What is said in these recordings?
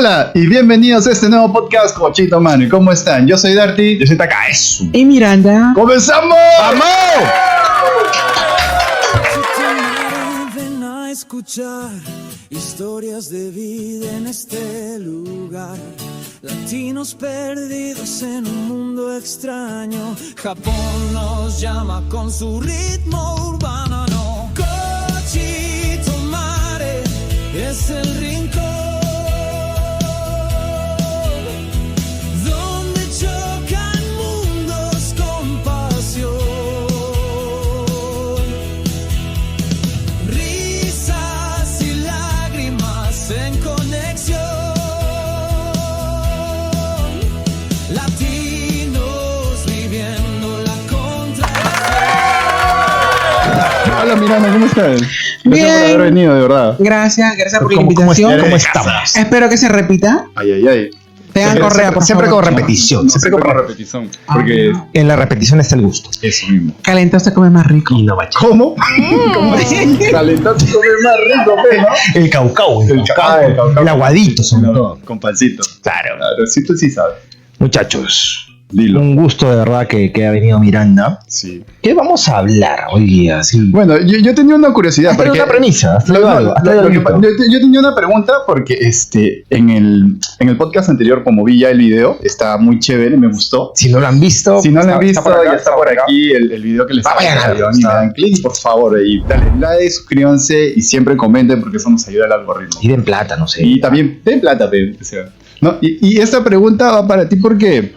Hola y bienvenidos a este nuevo podcast Cochito Mano. ¿Cómo están? Yo soy Darty. Yo soy Takaesu. Y Miranda. ¡Comenzamos! ¡Vamos! Ven a escuchar historias de vida en este lugar. Latinos perdidos en un mundo extraño. Japón nos llama con su ritmo urbano. No. Cochito Mare es el rincón donde chocan mundos con pasión. Risas y lágrimas en conexión. Latinos viviendo la contradicción. Hola Miranda, ¿cómo estás? Bien. Gracias por haber venido, de verdad. Gracias por la ¿Cómo invitación. estamos? Espero que se repita. Ay. Tengan correa, por Siempre favor. con repetición. Siempre con repetición. Porque En la repetición está el gusto. eso mismo. Calentado se come más rico. Y no bache. ¿Cómo? ¿Cómo así? Calentado se come más rico, ¿no? El caucao. El caucao. El aguadito, sobre todo. Con pancito. Claro. Claro, sí, tú sí sabes. Muchachos, Dilo. un gusto de verdad que ha venido Miranda. Sí. ¿Qué vamos a hablar hoy día? Sí. Bueno, yo tenía una curiosidad. Hazle porque una premisa. hazle No, algo, hazle lo que algo. yo tenía una pregunta porque en el podcast anterior, como vi ya el video, está muy chévere, me gustó. Si no lo han visto, Si no lo han visto, por acá, ya está por aquí el video que les Vayan a verlo, y le dan clic, por favor, y dale like, suscríbanse y siempre comenten porque eso nos ayuda al algoritmo. Y den plata, no sé. Y también, ten plata, o sea. No, y esta pregunta va para ti porque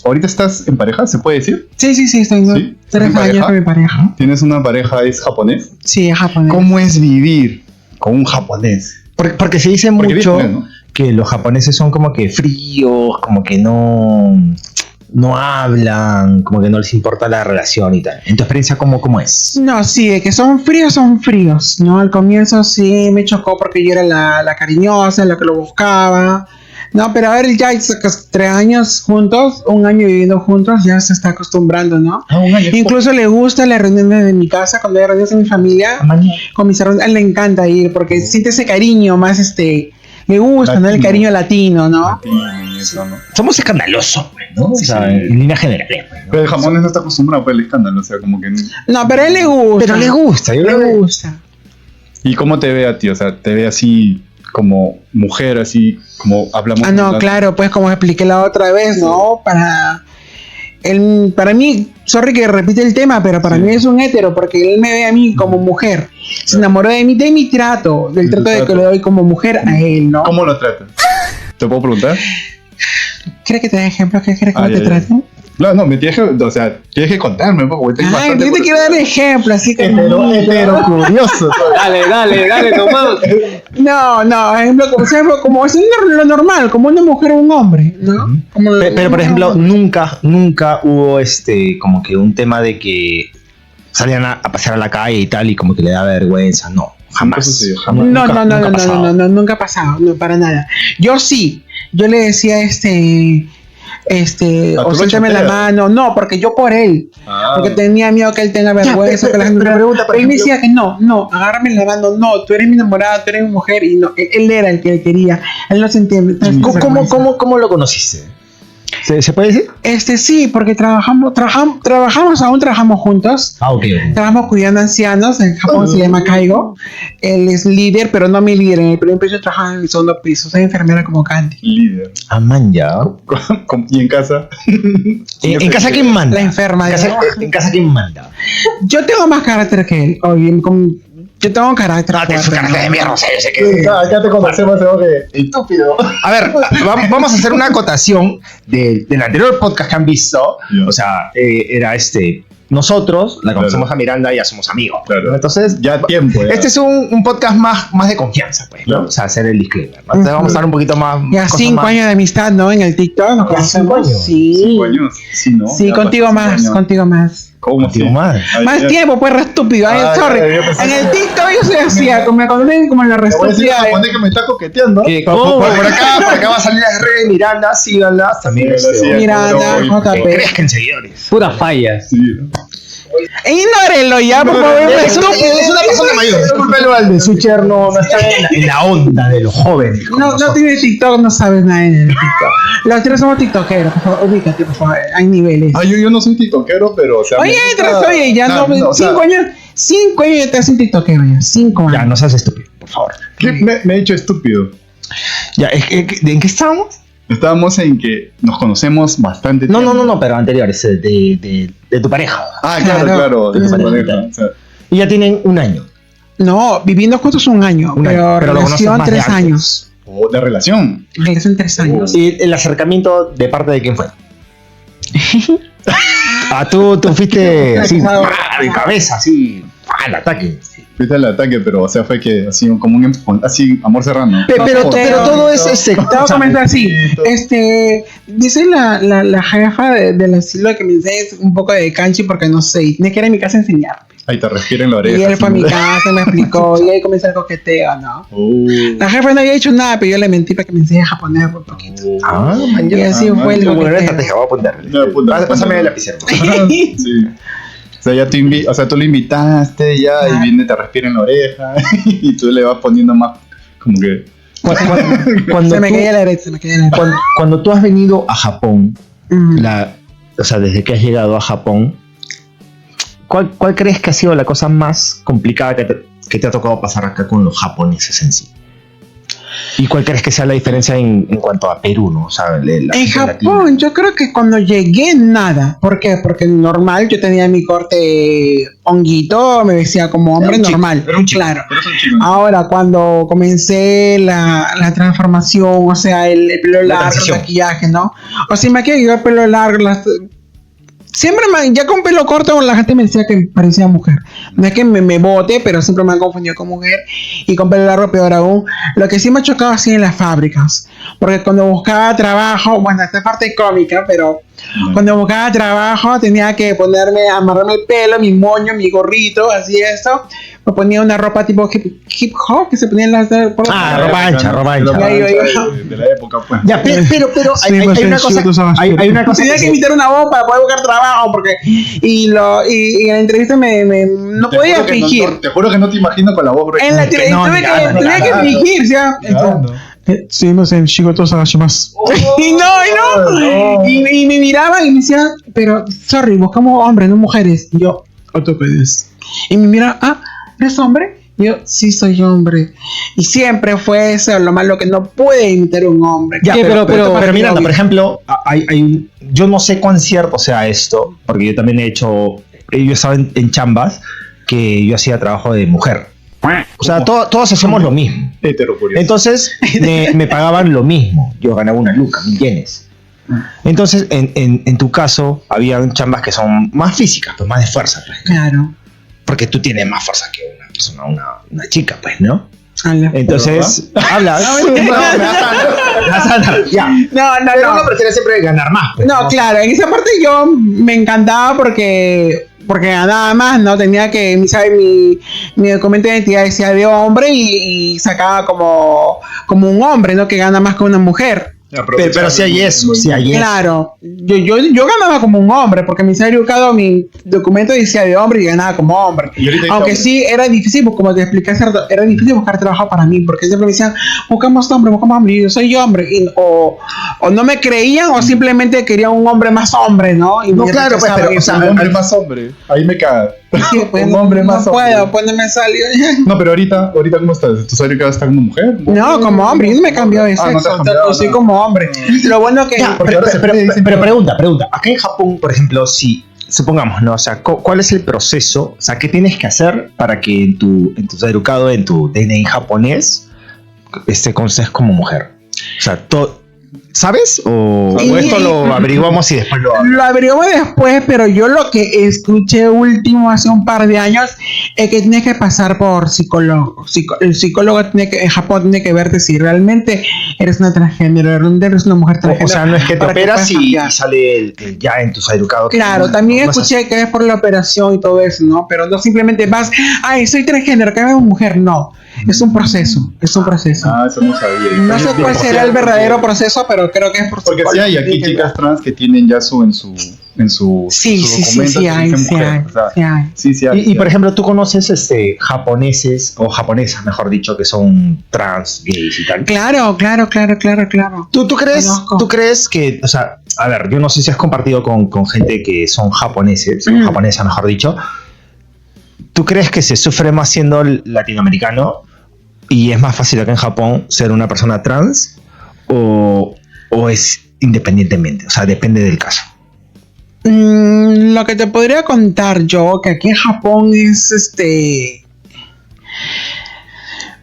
ahorita estás en pareja, ¿se puede decir? Sí, estoy ¿Sí? 3 ¿En años pareja? con mi pareja. Tienes una pareja, es japonés. Sí, es japonés. ¿Cómo es vivir con un japonés? Porque se dice Porque mucho vives con él, ¿no? que los japoneses son como que fríos, como que no hablan, como que no les importa la relación y tal. ¿En tu experiencia cómo es? No, sí, de que son fríos, ¿no? Al comienzo sí me chocó porque yo era la cariñosa, la que lo buscaba. No, pero a ver, ya 3 años juntos, 1 año viviendo juntos, ya se está acostumbrando, ¿no? Incluso le gusta las reuniones de mi casa, cuando hay reuniones de mi familia, con mis hermanos, a él le encanta ir porque siente ese cariño más, le gusta, ¿no? El Latino. cariño latino, ¿no? Y eso, ¿no? Somos escandalosos, pues, ¿no? O sea, Sí. en líneas generales, pues, ¿no? Pero el japonés no está acostumbrado por el escándalo, o sea, como que... No, pero a él le gusta. Pero les gusta, yo creo Le que gusta. ¿Y cómo te ve a ti? O sea, ¿te ve así como mujer, así como hablamos? Ah, no, claro, pues como expliqué la otra vez, ¿no? Para mí, sorry que repite el tema, pero para Sí. mí es un hétero, porque él me ve a mí como mujer. Se enamoró de mi trato, del De tu trato de que trato. le doy como mujer a él, ¿no? ¿Cómo lo tratas? ¿Te puedo preguntar? ¿Quieres que te dé ejemplos? ¿Qué quieres que Ay, te ay, trate? No, me tienes que, o sea, tienes que contarme un poco, porque tengo Ay, bastante yo te quiero dar ejemplos, así que... Hetero curioso. Dale, nomás. No, ejemplo, como es lo normal, como una mujer o un hombre, ¿no? Como Pero, por ejemplo, nunca hubo como que un tema de que salían a pasear a la calle y tal, y como que le da vergüenza, no. Jamás. sucedió, jamás. No, Nunca ha pasado. nunca ha pasado, no, para nada. Yo sí, yo le decía ¿A o tu suéltame la chotea? mano, no, porque yo por él, Ah. porque tenía miedo que él tenga vergüenza, que la gente pero pregunta, por él me ejemplo- decía que no, agárrame la mano, no, tú eres mi enamorada, tú eres mi mujer, y no, él era el que quería, él no sentía ¿Cómo lo conociste? ¿Se puede decir? Sí, porque trabajamos aún trabajamos juntos. Ah, ok. Trabajamos cuidando ancianos, en Japón se llama Kaigo. Él es líder, pero no mi líder. En el primer piso yo trabajaba en el segundo piso. Soy enfermera como Candy. Líder. Ah, man, ya. ¿Y en casa? ¿En casa quién manda? La enferma. ¿En casa quién manda? Yo tengo más carácter que él. Oye, yo tengo carácter. No, tienes un fuerte, carácter de ¿no? mierda, no sé, yo sé que... Ya te conocemos, estúpido. A ver, vamos a hacer una acotación del anterior podcast que han visto. Ya. O sea, era nosotros la conocemos a Miranda y ya somos amigos. Claro. Entonces, Ya tiempo, ya. este es un podcast más de confianza, pues, ¿no? Claro. O sea, hacer el disclaimer, ¿no? Entonces vamos a estar un poquito más... Ya cosas 5 más- años de amistad, ¿no? En el TikTok nos Ya, 5 conocemos. años. Sí. 5 años. Sí, ¿no? Sí, Ya contigo pasó más, 5 años. contigo más. ¿Cómo Contigo así? más. Ay, Más ya. tiempo, pues, re estúpido. Ay, Ay, sorry. ay, yo pensé En que- el TikTok yo soy así, me conocen como en la Te voy a decir restúpida. a japonés que me está coqueteando. Por acá va a salir las redes Miranda, síganlas también. Sí, sí, Miranda, sí. JP. Crezcan seguidores. Puras fallas. Sí, ¿no? Ignórelo ya, por favor. Es una persona mayor. Discúlpelo al de Switcher, no está en la onda de los jóvenes. como No nosotros. tiene TikTok, no sabes nada en el TikTok. Los tres somos tiktokeros, por favor, ubícate, por favor. Hay niveles. Ah, yo no soy tiktokero, pero o sea. Oye, me gusta- entras, oye, ya no, o sea, 5 años. 5 años ya te hacen tiktokero, ya. 5 años. Ya, no seas estúpido, por favor. ¿qué? Me he hecho estúpido. Ya, ¿en qué estábamos? Estábamos en que nos conocemos bastante No, tiempo. pero anteriores, de tu pareja. Ah, Claro. claro, de tu Claro. pareja. O sea, Y ya tienen un año. No, viviendo juntos 1 año, Un año, pero pero lo conoces relación más de 3 antes. años. o de relación. Relación 3 años. ¿Y el acercamiento de parte de quién fue? Tú fuiste así, de cabeza, así, al ataque. Fuiste al ataque, pero o sea, fue que así como así, amor serrano. Pero todo es Te voy a comentar así. Dice la jefa del asilo que me enseñes un poco de kanji porque no sé, y tenía que ir a mi casa a enseñar. Ahí te respira en la oreja. Y él fue a mi así. casa, me explicó, y ahí comenzó el coqueteo, ¿no? La jefa no había hecho nada, pero yo le mentí para que me enseñe japonés un poquito. Y así fue el Voy a coqueteo. apuntarle. No, apunta, Pásame apunta. el lapicero. Sí. O sea, ya tú lo invitaste ya y viene, te respira en la oreja y tú le vas poniendo más como que Cuando Se me tú- caía la derecha, se me caía la derecha. cuando tú has venido a Japón, Mm. o sea, desde que has llegado a Japón, ¿cuál crees que ha sido la cosa más complicada que te ha tocado pasar acá con los japoneses en sí? ¿Y cuál crees que sea la diferencia en cuanto a Perú, no? O sea, En Japón, yo creo que cuando llegué, nada. ¿Por qué? Porque normal, yo tenía mi corte honguito, me vestía como hombre Era un chico, normal. era un chico. Claro. pero son chicos. Ahora, cuando comencé la transformación, o sea, el pelo largo, el transición. maquillaje, ¿no? O sea, maquillaje, yo el pelo largo, siempre ya con pelo corto la gente me decía que parecía mujer. No es que me bote, pero siempre me han confundido con mujer. Y con pelo largo peor aún. Lo que sí me ha chocado así en las fábricas. Porque cuando buscaba trabajo, bueno, esta parte cómica, pero cuando buscaba trabajo tenía que amarrarme el pelo, mi moño, mi gorrito, así eso. Me ponía una ropa tipo hip hop que se ponía en las... ropa ancha, ropa ancha. De la época, pues. Ya, pero Sí, hay pues, una sí, cosa, tú sabes. hay una cosa Tenía que imitar una voz para poder buscar trabajo porque y en la entrevista no Te podía juro que fingir. te juro que no te imagino con la voz gruesa. En la entrevista no, tenía que fingir, ¿sí? Sí, no sé, Shigoto Sagashimasu. Y no. Y me miraban y me decían, pero, sorry, buscamos hombres, no mujeres. Y yo, ¿tú puedes? Y me miraban, ¿eres hombre? Y yo, sí, soy hombre. Y siempre fue eso, lo malo que no puede imitar un hombre. Ya, ¿Qué? pero Miranda, obvio. por ejemplo, yo no sé cuán cierto sea esto, porque yo también yo estaba en chambas que yo hacía trabajo de mujer. O sea, todos hacemos lo mismo. Heterocurioso. Entonces, me pagaban lo mismo. Yo ganaba 1 luca, 1.000 yenes. Entonces, en tu caso, habían chambas que son más físicas, pues más de fuerza, pues. Claro. Porque tú tienes más fuerza que una persona, una chica, pues, ¿no? Habla. Entonces, habla. Ya. No. Pero uno prefiere siempre ganar más. Pues, No, claro, en esa parte yo me encantaba porque ganaba más, ¿no? Tenía que, ¿sabes? Mi documento de identidad decía de hombre y sacaba como un hombre, ¿no? Que gana más que una mujer. Pero si hay eso, si hay eso. Claro, yo ganaba como un hombre porque mi salario educado, mi documento decía de hombre y ganaba como hombre. Y ahorita dice Aunque hombre. sí era difícil, pues, como te expliqué hace rato, era difícil buscar trabajo para mí porque siempre me decían, buscamos hombre, y yo soy hombre. O no me creían o simplemente querían un hombre más hombre, ¿no? Y No, me claro, pues, rechazaban pero, y o sea, Un hombre más hombre. Ahí me caga. sí, pues, un hombre más no hombre. puedo, pues no me salió. No, pero ahorita ¿cómo estás? ¿Tu salario cada está como mujer? No, como hombre, yo no me cambió de Ah, no te sexo, has cambiado, soy no. como hombre. Lo bueno que... Ya, Porque ahora se dicen pero que- pregunta. Acá en Japón, por ejemplo, si supongamos, ¿no? O sea, ¿cuál es el proceso? O sea, ¿qué tienes que hacer para que en tu educado, en tu DNI japonés, conces como mujer? O sea, ¿sabes? O esto lo averiguamos y después lo Lo averigué después, pero yo lo que escuché último hace un par de años es que tienes que pasar por psicólogo. El psicólogo en Japón tiene que verte si realmente eres una transgénero, realmente eres una mujer transgénero. O sea, no es que te para operas puedas y cambiar. sale ya en tu educado. Claro, también escuché que es por la operación y todo eso, ¿no? Pero no simplemente vas, ay, soy transgénero, que hago mujer. No, es un proceso, Ah, eso no sabía. No sé cuál será el verdadero proceso, pero creo que es por Porque sí hay aquí chicas trans que tienen ya en su Sí, documento sí que hay, dice sí mujer. hay, O sea, sí hay. sí hay. Y por ejemplo, tú conoces japoneses, o japonesas, mejor dicho, que son trans, gays y tal. Claro. ¿Tú Conozco. crees que, o sea, a ver, yo no sé si has compartido con gente que son japoneses, o japonesa, mejor dicho. ¿Tú crees que se sufre más siendo latinoamericano y es más fácil acá en Japón ser una persona trans o es independientemente? O sea, depende del caso. Lo que te podría contar yo, que aquí en Japón es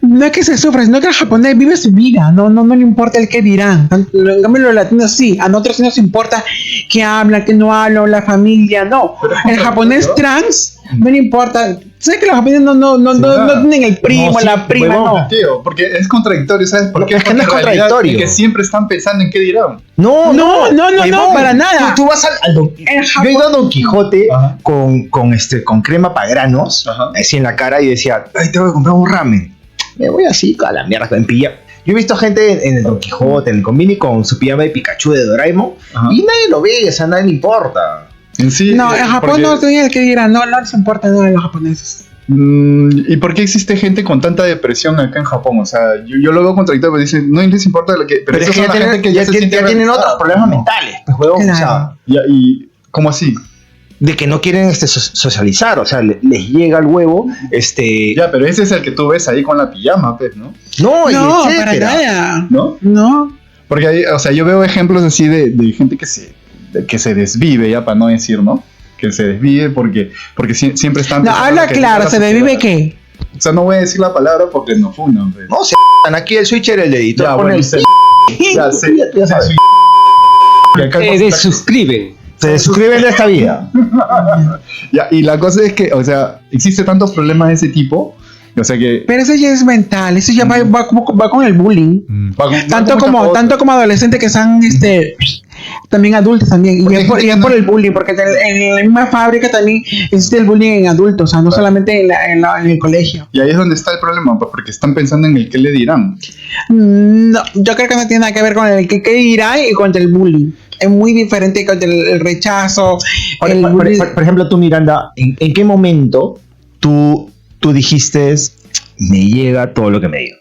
no es que se sufra, sino que el japonés vive su vida, no le importa el que dirán. En cambio, los latinos sí, a nosotros sí nos importa qué habla, qué no habla, la familia, no. El japonés trans no le importa. ¿Sabes que los japoneses no tienen el primo, No, sí, la prima, huevón, no? Tío, porque es contradictorio, ¿sabes por qué? Es que no es Porque en realidad contradictorio. es que siempre están pensando en qué dirán. No, para nada. Tú vas al Don En Yo he ido a Don Quijote Ajá. con crema para granos, Ajá. así en la cara, y decía, ay, tengo que comprar un ramen. Me voy así, a la mierda, en pijama. Yo he visto gente en el Don Quijote, en el convini, con su pijama de Pikachu de Doraemon, Ajá. y nadie lo ve, o sea, nadie le importa. En sí, No, en Japón porque- no tienen el que dirán, no les importa nada a los japoneses. ¿Y por qué existe gente con tanta depresión acá en Japón? O sea, yo lo veo contradictorio, pero dicen, no les importa lo que... Pero es esos que son ya la gente tienen, se siente tienen realizada. otros problemas mentales, pues, huevón, o sea, Claro. ¿Y cómo así? de que no quieren socializar, o sea, les llega el huevo, Ya, pero ese es el que tú ves ahí con la pijama, pues, ¿no? no, y No, para etcétera. nada. ¿No? No. Porque ahí, o sea, yo veo ejemplos así de gente que se desvive, ya para no decir, ¿no? Que se desvive porque siempre están... No, pensando habla que claro, la ¿se desvive sociedad. qué? O sea, no voy a decir la palabra porque nos funan, pues. No se aquí el switcher, el editor Ya, pone bueno, el ya sé, ya sabes. y acá Se desuscriben. Se suscriben de esta vida. Ya, y la cosa es que, o sea, existe tantos problemas de ese tipo, o sea que... Pero eso ya es mental, eso ya va con el bullying. Tanto como adolescentes que están también adultos también. Y Porque es por, hay y es gente por que el bullying, porque en la misma fábrica también existe el bullying en adultos, o sea, no solamente en el colegio. Y ahí es donde está el problema, pues, porque están pensando en el qué le dirán. No, yo creo que no tiene nada que ver con el que dirá y contra el bullying. Es muy diferente contra el rechazo. El bullying. Por ejemplo, tú, Miranda, ¿en qué momento tú dijiste, me llega todo lo que me diga?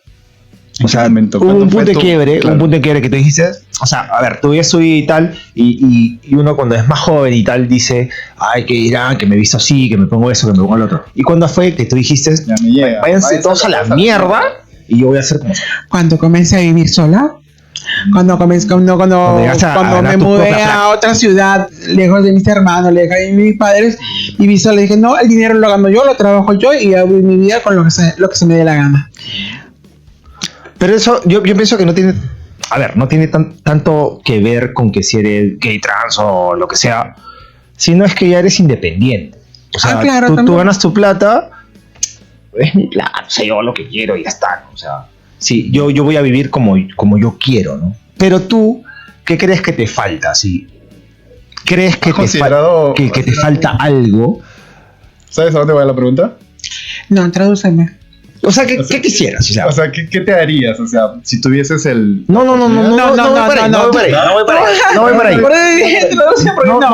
O sea, momento? hubo un ¿Cuándo fue punto de tu- quiebre, claro. un punto de quiebre que tú dijiste, o sea, a ver, tú ya subí y tal, y uno cuando es más joven y tal dice, ay, que dirán, que me he visto así, que me pongo eso, que me pongo lo otro. ¿Y cuándo fue que tú dijiste, Ya me llega. váyanse todos a la mierda y yo voy a hacer como... Cuando comencé a vivir sola, cuando llegaste a me ganar tu mudé propia plata. a otra ciudad, lejos de mis hermanos, lejos de mis padres, y vi sola, dije, no, el dinero lo gano yo, lo trabajo yo y hago mi vida con lo que se me dé la gana. Pero eso, yo pienso que no tiene, a ver, no tiene tanto que ver con que si eres gay, trans o lo que sea, sino es que ya eres independiente. O sea, claro, tú también. ganas tu plata, es mi plata, o sea, yo hago lo que quiero y ya está, ¿no? O sea, sí, yo voy a vivir como yo quiero, ¿no? Pero tú, ¿qué crees que te falta? ¿Sí? ¿Crees que que te falta algo? ¿Sabes a dónde va la pregunta? No, tradúceme. O sea, ¿qué quisieras? O sea, O sea, ¿qué te harías? O sea, si tuvieses el... no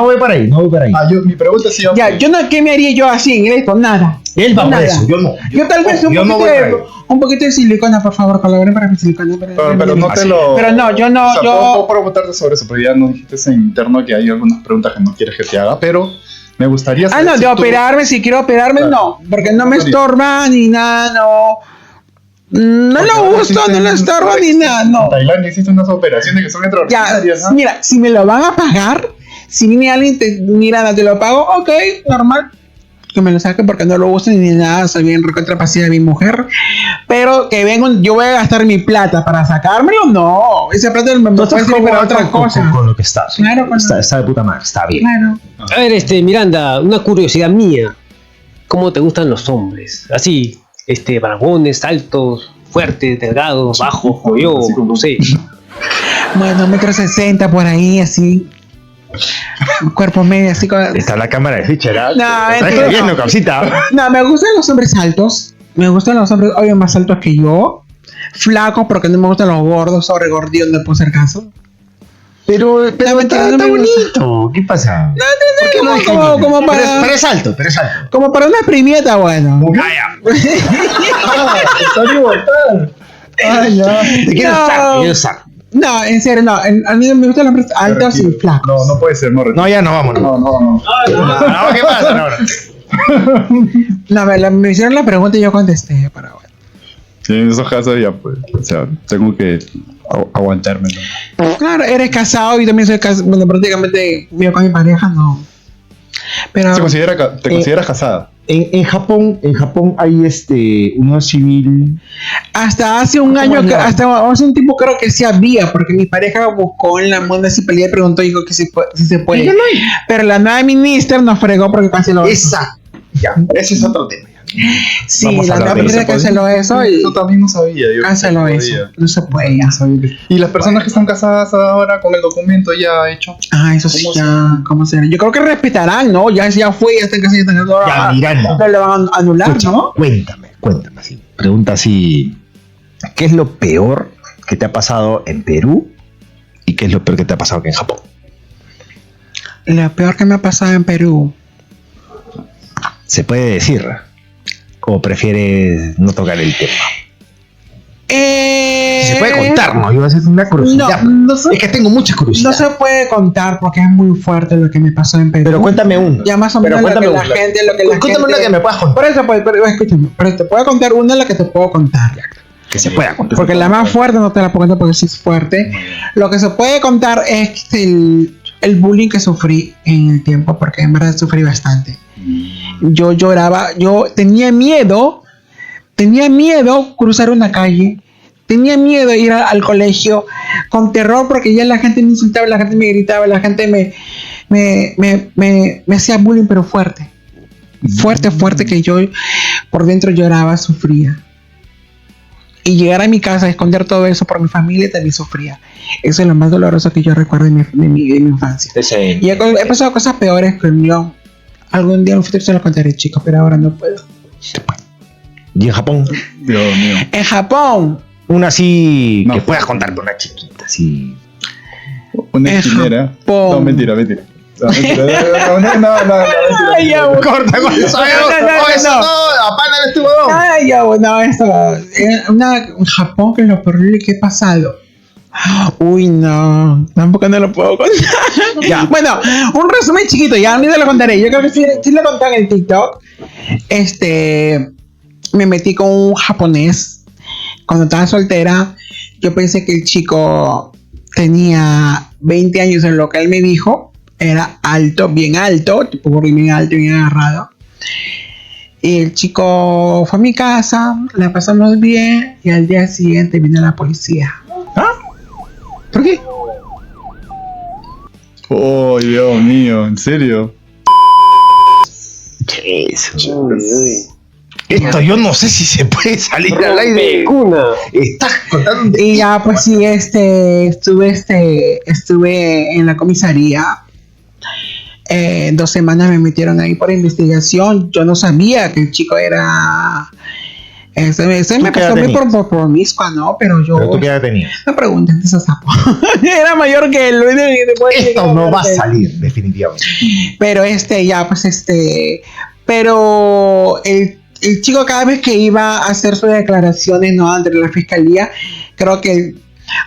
voy para ahí, no voy para ahí. Ah, mi pregunta sí... Ya, yo no, ¿qué me haría yo así en esto? Nada. Él va por Nada. eso, yo no. Yo tal vez yo no voy para ahí. un poquito de silicona, por favor, colaboren para mi silicona. Pero no te lo... Pero no, yo no, O sea, yo- puedo preguntarte sobre eso, pero ya nos dijiste en interno que hay algunas preguntas que no quieres que te haga, pero me gustaría saber no, si de tú- operarme, si quiero operarme, Claro. no, porque no me estorba ni nada, no. No Porque lo ahora gusto, no existen- lo estorba ahora ni existen- nada, no. En Tailandia existen unas operaciones que son Ya, extraordinarias, ¿no? mira, si me lo van a pagar, si viene alguien te mira, te lo pago, ok, normal. Que me lo saque porque no lo uso ni nada, soy bien recontra pasiva de mi mujer. Pero que vengo, yo voy a gastar mi plata para sacármelo, no. Esa plata me puede servir para otra cosa. Con lo que estás. Claro, con está de puta madre, está bien. Claro. A ver, Miranda, una curiosidad mía. ¿Cómo te gustan los hombres? Así, barbones, altos, fuertes, delgados, bajos, como yo, Así como- no sé. Bueno, 1,60 m por ahí, así. Cuerpo medio, así con... Está la cámara de Fischer, ¿ah? No, Está mentira. escribiendo, cabecita. No, me gustan los hombres altos. Me gustan los hombres, obvio, más altos que yo. Flacos, porque no me gustan los gordos, sobre gordillos, no puedo hacer caso. Pero mentira, está, no está me gusta. bonito. ¿Qué pasa? ¿Por qué lo como- dejas como- libre? como para- Pero es alto, pero es alto. Como para una primieta, bueno. Ah, ya. Te quiero No. usar, te quiero usar. No, en serio, no. A mí me gustan los hombres altos y flacos. No, no puede ser, no. No, ya no, vámonos. No. No, ¿qué pasa? No. No, a ver, me hicieron la pregunta y yo contesté, pero bueno. Sí, en esos casos ya, pues, o sea, tengo que aguantarme, ¿no? Claro, eres casado y también soy casado. Bueno, prácticamente vivo con mi pareja, no. Pero ¿Te consideras casada? En Japón hay unión civil. hasta hace un ¿Cómo año, es la- hasta hace un tiempo creo que sí había, porque mi pareja buscó en la municipalidad y preguntó y dijo que si se puede. Pero la nueva ministra nos fregó porque canceló eso. Esa. Ya, ese es otro tema. Sí, Vamos a la hablar nueva de ministra eso. canceló eso y Yo también no sabía. Yo canceló no eso. sabía. No se puede ya. Y las personas que están casadas ahora con el documento ya hecho. Ah, eso sí, ¿Cómo ya. ¿Cómo será? Yo creo que respetarán, ¿no? Ya fue, ya están casados, ya están casados. Ya, Miranda. No le van a anular, Escucha, ¿no? cuéntame así. Pregunta así. ¿Qué es lo peor que te ha pasado en Perú y qué es lo peor que te ha pasado aquí en Japón? Lo peor que me ha pasado en Perú. ¿Se puede decir? ¿O prefieres no tocar el tema? Si se puede contar, ¿no? Yo voy a hacer una curiosidad. No Es que tengo mucha curiosidad. No se puede contar porque es muy fuerte lo que me pasó en Perú. Pero cuéntame uno. Ya más o Pero menos lo que cuéntame la una. gente, Cuéntame una que me puedas contar. Por eso, pero escúchame, pero te puedo contar una la que te puedo contar. Que se pueda contar. Porque la más fuerte no te la puedo contar porque sí es fuerte. Lo que se puede contar es el bullying que sufrí en el tiempo, porque en verdad sufrí bastante. Yo lloraba, yo tenía miedo cruzar una calle, tenía miedo ir al colegio con terror porque ya la gente me insultaba, la gente me gritaba, la gente me hacía bullying, pero fuerte. Fuerte que yo por dentro lloraba, sufría. Y llegar a mi casa a esconder todo eso por mi familia también sufría. Eso es lo más doloroso que yo recuerdo de mi infancia. Y he pasado cosas peores que yo. Algún día en un futuro se lo contaré, chicos, pero ahora no puedo. ¿Y en Japón? Dios mío. En Japón, Una así No. que puedas contar por una chiquita, así. Una En esquinera. Japón. No, mentira. No, mentira. No, Ay, ya, bueno. Corta con eso. No. Apana el estuvo. Ay, ya, bueno, esto. En Japón, que es lo horrible que he pasado. Uy, no, tampoco no lo puedo contar. Ya. Bueno, un resumen chiquito, ya ni te lo contaré. Yo creo que sí lo conté en el TikTok. Me metí con un japonés cuando estaba soltera. Yo pensé que el chico tenía 20 años en lo que él me dijo. Era alto, bien alto, tipo bien alto, bien agarrado. Y el chico fue a mi casa, la pasamos bien y al día siguiente vino la policía. ¿Por qué? Oh, Dios mío, ¿en serio? Eso. Esto yo no sé si se puede salir al aire. Una. Estás contando. Y ya pues sí, estuve en la comisaría. 2 semanas me metieron ahí por investigación. Yo no sabía que el chico era... Ese me qué pasó edad muy tenías? por promiscua, ¿no? Pero yo... ¿Pero tú qué edad tenías? No pregunten de ese sapo. Era mayor que él. Esto no va a salir, definitivamente. Pero pero el chico cada vez que iba a hacer sus declaraciones, ¿no? Ante la fiscalía, creo que,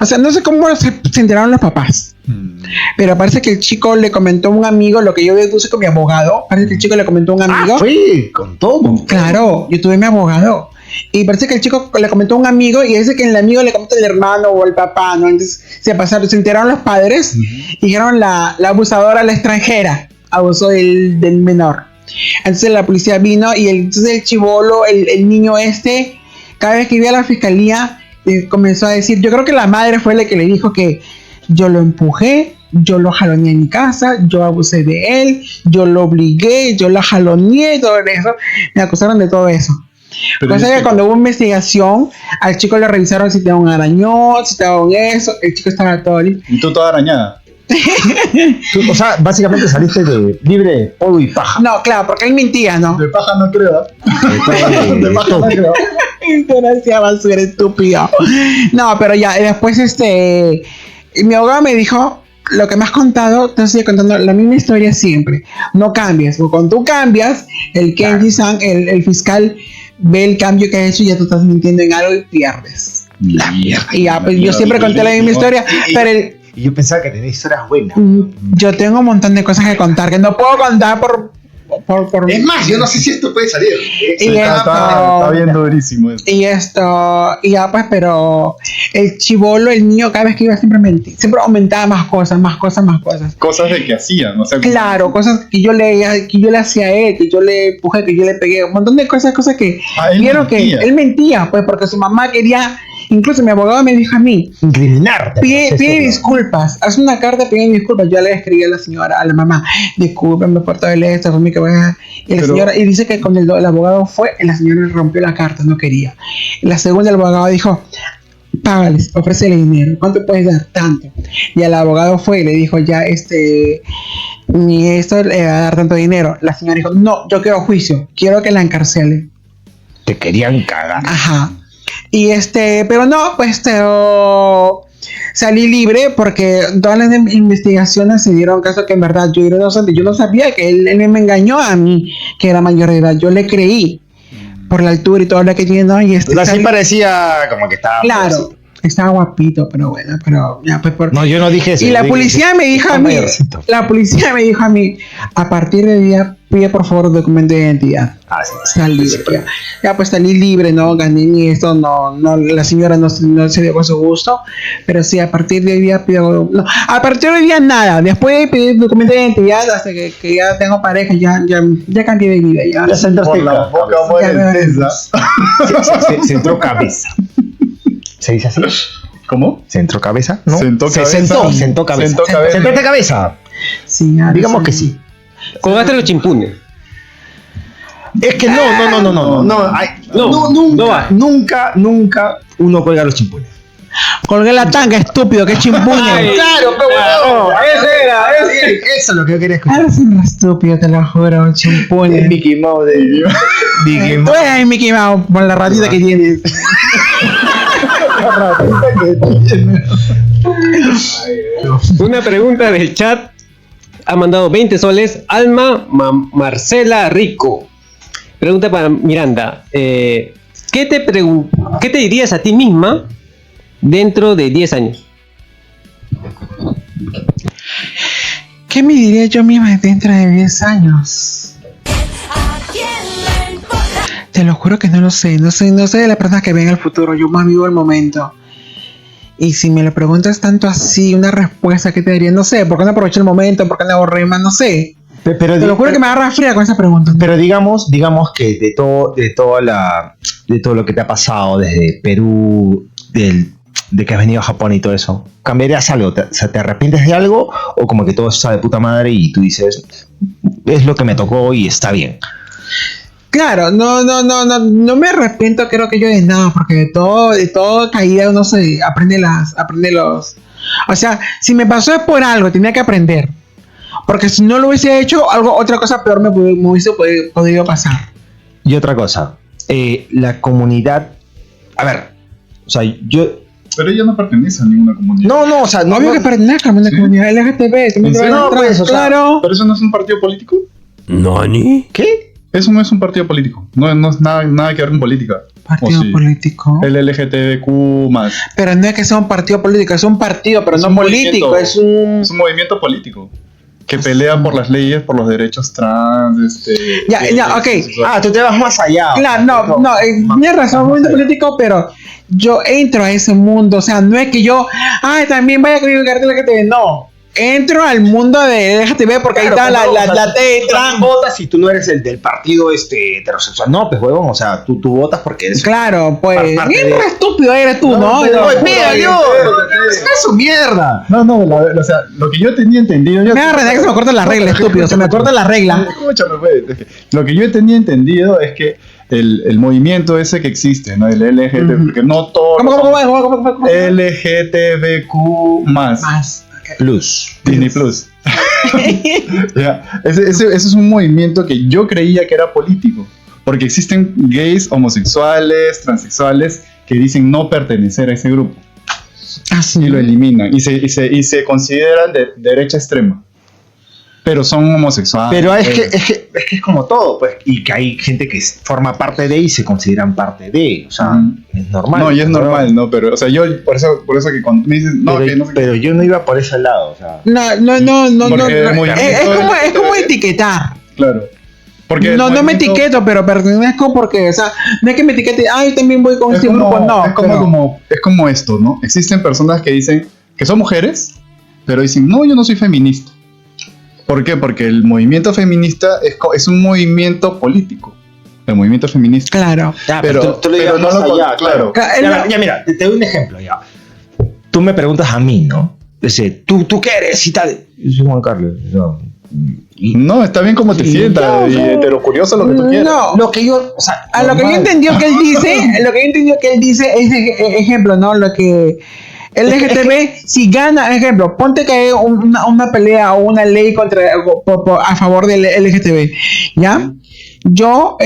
o sea, no sé cómo se enteraron los papás, pero parece que el chico le comentó a un amigo, lo que yo deduje con mi abogado, parece que el chico le comentó a un amigo. Fue con todo. Claro, yo tuve mi abogado. Y parece que el chico le comentó a un amigo y dice que el amigo le comentó al hermano o al papá, ¿no? Entonces se enteraron los padres y dijeron la abusadora, la extranjera, abusó del menor. Entonces la policía vino y entonces el chibolo, el niño cada vez que iba a la fiscalía, comenzó a decir, yo creo que la madre fue la que le dijo que yo lo empujé, yo lo jaloneé en mi casa, yo abusé de él, yo lo obligué, yo lo jaloneé, todo eso. Me acusaron de todo eso. Pero Cosa es que que- cuando hubo investigación, al chico le revisaron si tenía un arañón, si estaba con eso, el chico estaba todo limpio. Y tú toda arañada. O sea, básicamente saliste de libre de polvo y paja. No, claro, porque él mentía, ¿no? De paja no creo. De paja no creo. Gracias, basura, estúpido. No, pero ya, después mi abogado me dijo, lo que me has contado, te sigue contando la misma historia siempre. No cambies, porque cuando tú cambias, el Kenji-san, el fiscal, ve el cambio que has hecho y ya tú estás mintiendo en algo y pierdes. La mierda. Y ya, pues yo siempre conté la misma historia, pero Y yo pensaba que tenía historias buenas. yo tengo un montón de cosas que contar que no puedo contar por Es más, yo no sé si esto puede salir. Y Está bien durísimo eso. y ya pues, pero el chibolo, el niño, cada vez que iba siempre siempre aumentaba más cosas. Cosas de que hacían, o sea, Claro, cosas que yo le hacía a él, que yo le empujé, que yo le pegué, un montón de cosas que él vieron mentía. que él mentía, pues porque su mamá quería, incluso mi abogado me dijo a mí, Incriminarte. pide disculpas, haz una carta pidiendo disculpas. Yo le escribí a la señora, a la mamá, discúlpame por todo esto, por mí que voy a... Y la Pero- señora, y dice que cuando el abogado fue, la señora le rompió la carta, no quería. Y la segunda, el abogado dijo, págales, ofrécele dinero, ¿cuánto puedes dar? Tanto. Y el abogado fue y le dijo, ya ni esto le va a dar tanto dinero. La señora dijo, no, yo quiero juicio, quiero que la encarcelen. Te querían cagar. Ajá. Y pero no, pues salí libre porque todas las investigaciones se dieron caso que en verdad yo era inocente. Yo no sabía que él me engañó a mí, que era mayor de edad. Yo le creí por la altura y todo lo que tiene, ¿no? Y Así salí- parecía como que estaba. claro, estaba guapito, pero bueno, pero ya pues por... No, yo no dije eso. Y yo la dije- policía me dijo a mí, mayorcito. a partir de día, pide por favor documento de identidad. Ah, sí. Sal libre, ya pues salí libre, no gané ni esto, no, la señora no se dio con su gusto, pero sí, a partir de hoy día pido, no, a partir de hoy día nada, después de pedir documento de identidad, hasta que ya tengo pareja, ya cambié de vida, ya. Ya sentaste Por la boca Ya me muere ves. Tesa. Se entró cabeza. ¿Se dice así? ¿Cómo? ¿Se entró cabeza? ¿No? Sentó Se cabeza. sentó cabeza. Sentó cabeza. Sentaste cabeza. Sí, ya, Digamos sí. que sí. Colgaste los chimpunes. Es que no. Ay, No, nunca, no va. nunca uno cuelga los chimpunes. Colgué la tanga, estúpido, que chimpune. Ay. Claro, pero ese era. eso es lo que yo quería escuchar. Eres un estúpido, te lo juro, chimpune. Mickey Mouse de Mickey Tú Mouse. eres Mickey Mouse por la ratita que tienes. Una pregunta del chat. Ha mandado 20 soles. Alma Marcela Rico. Pregunta para Miranda. ¿Qué te dirías a ti misma dentro de 10 años? ¿Qué me diría yo misma dentro de 10 años? Te lo juro que no lo sé. No sé de las personas que ven el futuro. Yo más vivo el momento. Y si me lo preguntas tanto así, una respuesta que te daría, no sé, ¿por qué no aproveché el momento? ¿Por qué no ahorré más? No sé. Pero Te lo juro que me agarra fría con esa pregunta. Pero digamos que de todo lo que te ha pasado desde Perú, de que has venido a Japón y todo eso, ¿cambiarías algo? O sea, ¿te arrepientes de algo? ¿O como que todo está de puta madre y tú dices, es lo que me tocó y está bien? Claro, no me arrepiento, creo que yo de nada, porque de todo caída uno se aprende los. O sea, si me pasó es por algo, tenía que aprender. Porque si no lo hubiese hecho, otra cosa peor me hubiese podido pasar. Y otra cosa, la comunidad, a ver, o sea, yo... Pero ella no pertenece a ninguna comunidad. No, o sea, no, Obvio no- que pertenezca a una Sí. comunidad LGTB, también te van a No, entrar, pues, o sea, claro. ¿Pero eso no es un partido político? ¿Qué? Eso no es un partido político. No es nada que ver con política. Partido ¿O sí? político. El LGTBQ más. Pero no es que sea un partido político, es un partido, pero Es no un político, movimiento. es un... Es un movimiento político que pelea por las leyes, por los derechos trans, Ya, ok. Ah, tú te vas más allá. Claro, tienes razón, un movimiento político, pero yo entro a ese mundo, o sea, no es que yo, también vaya a creer el LGTB, no. Entro al mundo de LGTB porque ahí está la T trans. votas si tú no eres el del partido heterosexual. No, pues huevón, o sea, tú votas porque eres... Claro, pues. Parte Qué de- estúpido eres tú, ¿no? pero, No, mira, yo, es su mierda. No, o sea, lo que yo tenía entendido... Me da risa que se me corta la regla, estúpido. Se me corta la regla. Escúchame, pues. Es que lo que yo tenía entendido es que el movimiento ese que existe, ¿no? El LGBT, Ujú. porque no todo... ¿Cómo? LGTBQ más. Plus. Disney Plus. Ya, ese es un movimiento que yo creía que era político, porque existen gays, homosexuales, transexuales que dicen no pertenecer a ese grupo. Ah, sí. y lo eliminan y se consideran de derecha extrema. Pero son homosexuales. Pero es que es como todo, pues. Y que hay gente que forma parte de y se consideran parte de. O sea, es normal. No, y es normal, ¿no? Pero, o sea, yo, por eso que cuando me dices, no, pero, que no sé pero yo no iba por ese lado, o sea. No. Porque el movimiento Es como etiquetar. claro. Porque No el me movimiento etiqueto, pero pertenezco porque, o sea, no es que me etiquete, yo también voy con es este como, grupo, no. es como esto, ¿no? Existen personas que dicen que son mujeres, pero dicen, no, yo no soy feminista. ¿Por qué? Porque el movimiento feminista es un movimiento político. El movimiento feminista. Claro. Ya, Pero- tú lo pero llevas no más lo- allá, claro. Ya, mira, te doy un ejemplo ya. Tú me preguntas a mí, ¿no? Dice, ¿tú qué eres? Y tal. Yo soy Juan Carlos. No. No, está bien como te Sí, sientas, no, y no. heterocurioso lo que tú quieras. No. Lo que yo, o sea, A lo que yo Normal. entendió que él dice, es ejemplo, ¿no? Lo que el LGTB, si gana, ejemplo, ponte que hay una pelea o una ley a favor del LGTB, ¿ya? Yo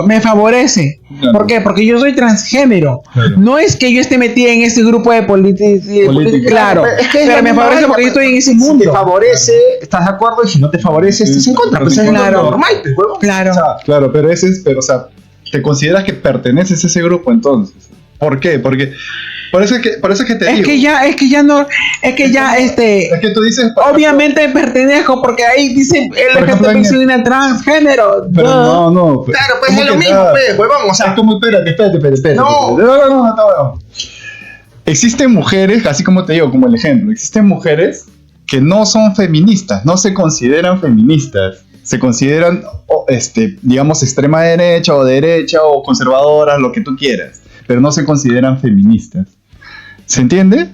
me favorece. Claro. ¿Por qué? Porque yo soy transgénero. Claro. No es que yo esté metida en ese grupo de políticos. Política. Claro. Es que es Pero la me misma favorece vaina, porque yo pues. estoy en ese Si te mundo. favorece, estás de acuerdo, y si no te favorece, estás en contra. Pues es Claro. lo normal, pues, huevón. Claro. O sea, Claro, pero o sea, te consideras que perteneces a ese grupo entonces. ¿Por qué? Porque por eso es que te Es digo. que ya Es que tú dices, por obviamente pertenezco porque ahí dice Por ejemplo, LGTB soy una transgénero. ejemplo, pero no. claro, pues ¿cómo es lo que mismo, nada? pues, huevón. O Es sea, como, espérate. No. No. Existen mujeres, así como te digo, como el ejemplo, existen mujeres que no son feministas, no se consideran feministas, se consideran, digamos, extrema derecha o conservadoras, lo que tú quieras, pero no se consideran feministas. ¿Se entiende?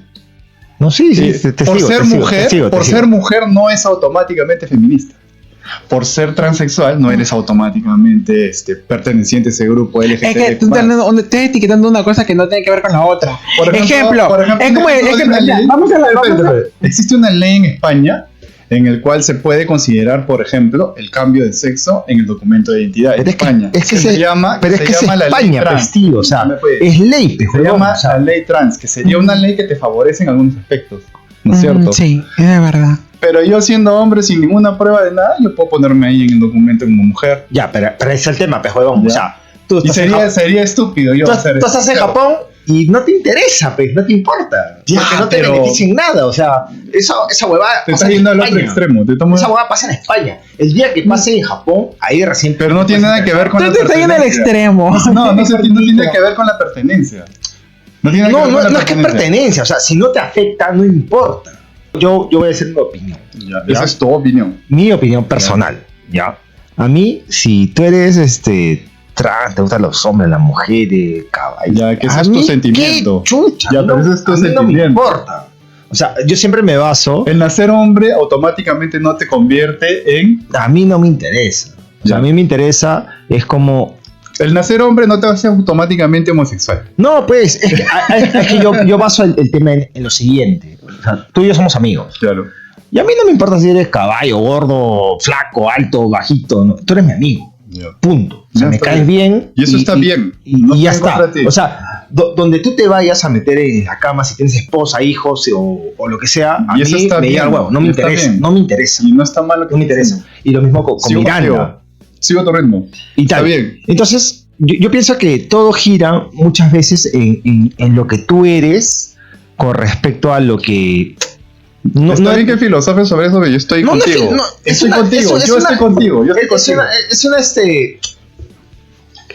no, sí, Por ser mujer no es automáticamente feminista. Por ser transexual no eres automáticamente perteneciente a ese grupo LGTB+. Es que tú estás etiquetando una cosa que no tiene que ver con la otra. Ejemplo, es como vamos a existe una ley en España en el cual se puede considerar, por ejemplo, el cambio de sexo en el documento de identidad en España. Es que se es llama la ley trans. pues, tío, o sea, No me puede- es ley, pues, se huevón, llama o sea, la ley trans, que sería una ley que te favorece en algunos aspectos, ¿no es cierto? Sí, es de verdad. Pero yo siendo hombre sin ninguna prueba de nada, yo puedo ponerme ahí en el documento como mujer. ya, pero ese es el tema, pues, huevón, Ya. o sea, tú Y estás en sería estúpido yo tú hacer estás en eso. Japón y no te interesa, pues, no te importa. Ya, porque no te pero- beneficia en nada. O sea, esa huevada Te pasa estás en yendo al otro España. extremo. Esa huevada pasa en España. El día que pase en Japón, ahí recién. Pero no tiene nada que ver con Tú la te estás yendo al pertenencia. extremo. No tiene que ver con la pertenencia. No tiene que No, ver con la no es que es pertenencia. O sea, si no te afecta, no importa. Yo voy a decir mi opinión. Ya, esa es tu opinión. Mi opinión personal, ¿ya? A mí, si tú eres trans, te gustan los hombres, las mujeres, caballos. Ya, que ese a es tu mí, sentimiento. qué chucha. Ya, pero ese es tu a mí no me sentimiento. importa. O sea, yo siempre me baso. El nacer hombre automáticamente no te convierte en... A mí no me interesa. O sea, Ya. a mí me interesa, es como. El nacer hombre no te hace automáticamente homosexual. No, pues, es que yo baso el tema en lo siguiente. O sea, tú y yo somos amigos. Claro. Y a mí no me importa si eres caballo, gordo, flaco, alto, bajito. No. Tú eres mi amigo. Ya. Punto. O sea, Ya me está caes bien. Y eso está bien. Y, No y ya está en está. contra de ti. O sea, donde tú te vayas a meter en la cama, si tienes esposa, hijos o lo que sea, a Y eso mí está me llega bien, al huevo. No me está interesa. bien. No me interesa. Y no está mal lo que No me estás interesa. Y lo mismo con Sigo Miranda. contigo. Sigo tu ritmo. Y tal. Está bien. Entonces, yo pienso que todo gira muchas veces en lo que tú eres con respecto a lo que. Está bien que filosofes sobre eso, pero yo estoy contigo. Estoy contigo. Yo estoy contigo. Yo estoy contigo.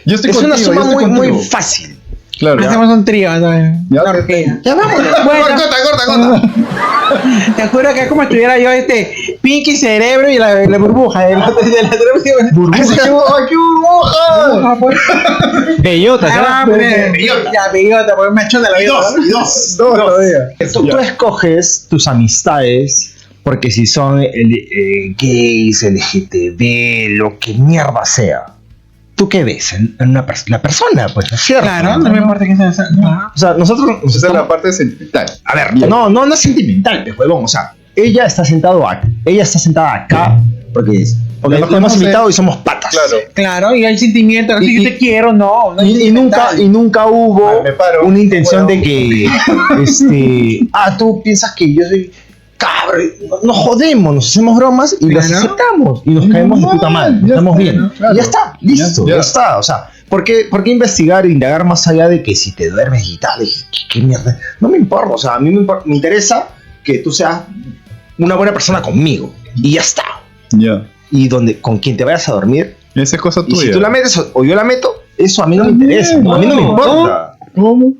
Yo estoy Es una contigo. suma Yo estoy muy contigo. fácil. Claro. Hacemos un trío, ¿no? Ya, Una orgía. Ya vamos. Bueno. Corta. Te juro que es como si estuviera yo Pinky cerebro y la burbuja de la ¡Burbuja! ¡Qué burbuja! Bellota, Ah, ¿sabes? ya, bellota, porque me achona la vida. Dos todavía. Tú escoges tus amistades porque si son gays, LGTB, lo que mierda sea. ¿Tú qué ves en la persona? Pues, ¿no es cierto? Claro, no me importa que sea esa. O sea, nosotros. Esa es la parte sentimental. A ver, Bien. no es sentimental, pues, huevón. O sea, ella está sentada acá porque Ok, Ya lo nos hemos conoce. invitado y somos patas. Claro. Claro, y hay sentimientos, así Y- yo te quiero, no. no Y nunca hubo Me paro. una intención Bueno. de que tú piensas que yo soy cabrón, nos jodemos, nos hacemos bromas y las Claro. aceptamos y nos caemos de puta madre, Ya estamos está, bien. ¿no? Claro. Y ya está, listo, Ya. ya está. O sea, ¿por qué investigar e indagar más allá de que si te duermes y tal? ¿Qué mierda? No me importa, o sea, a mí me interesa que tú seas una buena persona conmigo y ya está. Ya. Y con quien te vayas a dormir, Esa es cosa y tuya. si tú la metes o yo la meto, eso a mí no me interesa, ¿no? A mí no me importa. ¿Cómo?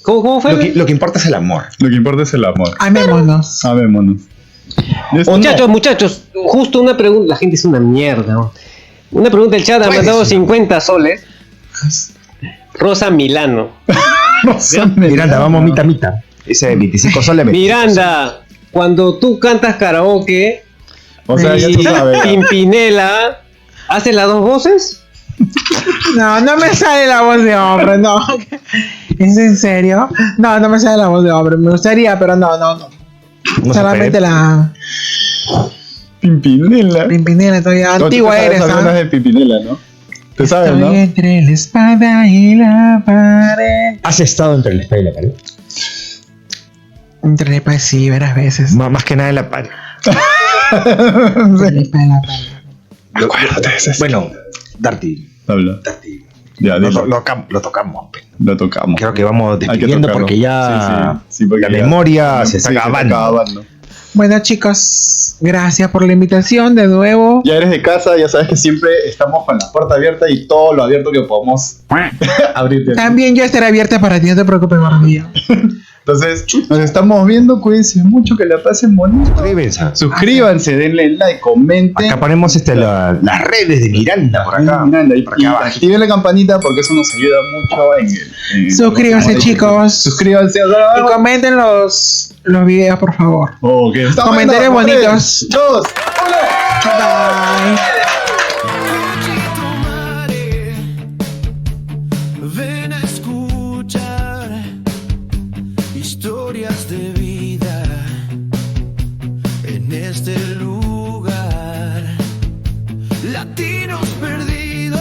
¿Cómo fue? Lo que importa es el amor. Lo que importa es el amor. Amémonos. Amémonos. Ya está. Muchachos, justo una pregunta. La gente es una mierda, ¿no? Una pregunta del chat ha Puede mandado ser. 50 soles. Rosa Milano. Miranda, vamos mitad. Ese de 25 soles. Miranda, cuando tú cantas karaoke O sea, ya tú y sabes. Pimpinela, ¿haces las dos voces? No, no me sale la voz de hombre, no. ¿Es en serio? No, no me sale la voz de hombre. Me gustaría, pero no. No se Solamente puede. la Pimpinela. Pimpinela, todavía No, antigua tú te sabes eres, algunas ¿ah? de Pimpinela, ¿no? Tú sabes, Estoy ¿no? entre la espada y la pared. ¿Has estado entre el espejo y la pared? Entre la espada, sí, varias veces. Más que nada en la pared. Entre la espada y la pared. Acuérdate de ese. Bueno, Darty. Habla. Ya, Lo dilo. tocamos. Lo tocamos. Creo que vamos Hay que despidiendo tocarlo. porque ya Sí, porque la ya- memoria se está sí, acabando. Bueno, chicos, gracias por la invitación de nuevo. Ya eres de casa, ya sabes que siempre estamos con la puerta abierta y todo lo abierto que podamos abrirte. También yo estaré abierta para ti, no te preocupes, gordillo. Entonces, nos estamos viendo, cuídense mucho, que la pasen bonito. Suscríbanse. Suscríbanse, denle like, comenten. Acá ponemos las redes de Miranda por acá. Miranda, y por acá abajo. activen la campanita porque eso nos ayuda mucho en Suscríbanse, en- chicos. Suscríbanse. Y comenten los videos, por favor. Ok, estamos Comentarios viendo. bonitos. 3, 2, 1. Bye. Mare, ven a escuchar historias de vida en este lugar. Latinos perdidos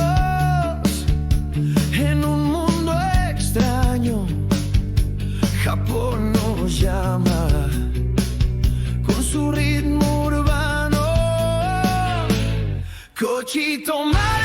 en un mundo extraño. Japón nos llama con su ritmo urbano. Cochito Mare.